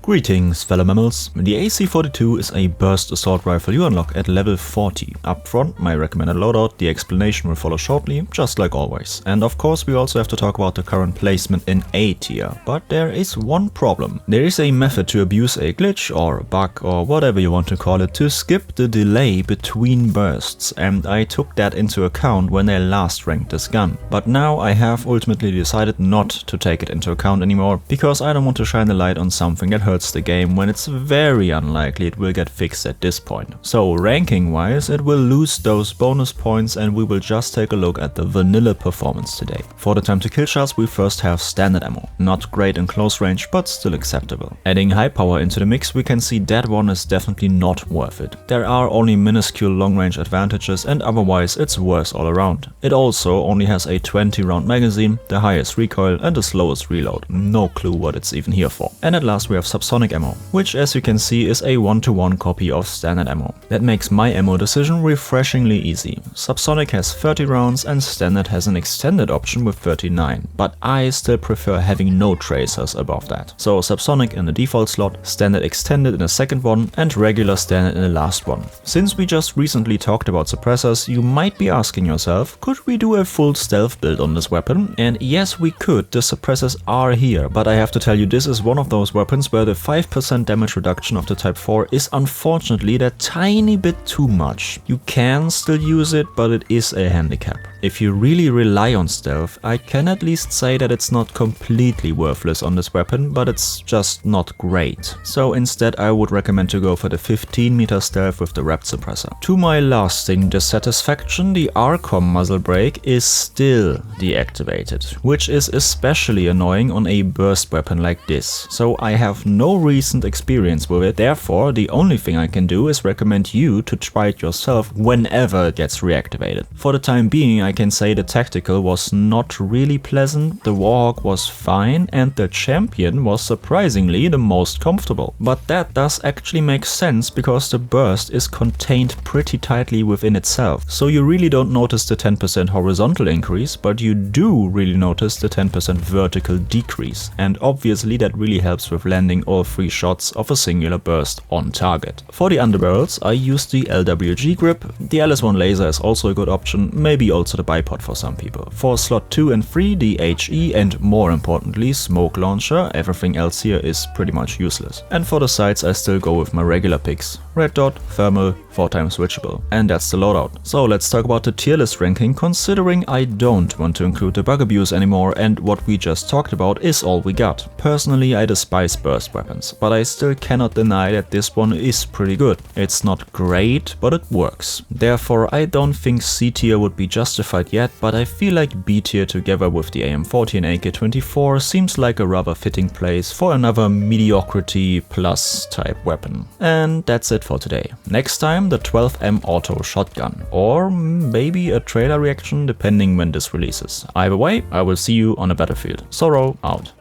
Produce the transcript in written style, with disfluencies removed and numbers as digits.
Greetings fellow mammals, the AC-42 is a burst assault rifle you unlock at level 40. Up front, my recommended loadout, the explanation will follow shortly, just like always. And of course we also have to talk about the current placement in A tier, but there is one problem. There is a method to abuse a glitch or a bug or whatever you want to call it to skip the delay between bursts, and I took that into account when I last ranked this gun. But now I have ultimately decided not to take it into account anymore, because I don't want to shine a light on something that hurts the game when it's very unlikely it will get fixed at this point. So ranking wise it will lose those bonus points and we will just take a look at the vanilla performance today. For the time to kill charts we first have standard ammo. Not great in close range but still acceptable. Adding high power into the mix we can see that one is definitely not worth it. There are only minuscule long range advantages and otherwise it's worse all around. It also only has a 20 round magazine, the highest recoil and the slowest reload. No clue what it's even here for. And at last we have subsonic ammo, which as you can see is a 1-to-1 copy of standard ammo. That makes my ammo decision refreshingly easy. Subsonic has 30 rounds and standard has an extended option with 39, but I still prefer having no tracers above that. So subsonic in the default slot, standard extended in the second one and regular standard in the last one. Since we just recently talked about suppressors, you might be asking yourself, could we do a full stealth build on this weapon? And yes we could, the suppressors are here, but I have to tell you this is one of those weapons where the 5% damage reduction of the Type 4 is unfortunately that tiny bit too much. You can still use it, but it is a handicap. If you really rely on stealth, I can at least say that it's not completely worthless on this weapon, but it's just not great. So instead I would recommend to go for the 15 meter stealth with the wrapped suppressor. To my lasting dissatisfaction, the RCOM muzzle brake is still deactivated, which is especially annoying on a burst weapon like this. So I have no recent experience with it, therefore the only thing I can do is recommend you to try it yourself whenever it gets reactivated. For the time being I can say the tactical was not really pleasant, the Warhawk was fine and the champion was surprisingly the most comfortable. But that does actually make sense because the burst is contained pretty tightly within itself. So you really don't notice the 10% horizontal increase, but you do really notice the 10% vertical decrease. And obviously that really helps with landing all 3 shots of a singular burst on target. For the underbarrels I used the LWG grip, the LS1 laser is also a good option, maybe also the bipod for some people. For slot 2 and 3 the HE and more importantly smoke launcher, everything else here is pretty much useless. And for the sights I still go with my regular picks. Red dot, thermal, 4x switchable. And that's the loadout. So let's talk about the tier list ranking, considering I don't want to include the bug abuse anymore and what we just talked about is all we got. Personally I despise burst weapons, but I still cannot deny that this one is pretty good. It's not great, but it works. Therefore I don't think C tier would be justified yet, but I feel like B tier together with the AM40 and AK-24 seems like a rather fitting place for another mediocrity plus type weapon. And that's it for today. Next time the 12M auto shotgun, or maybe a trailer reaction depending when this releases. Either way, I will see you on a battlefield. Sorrow out.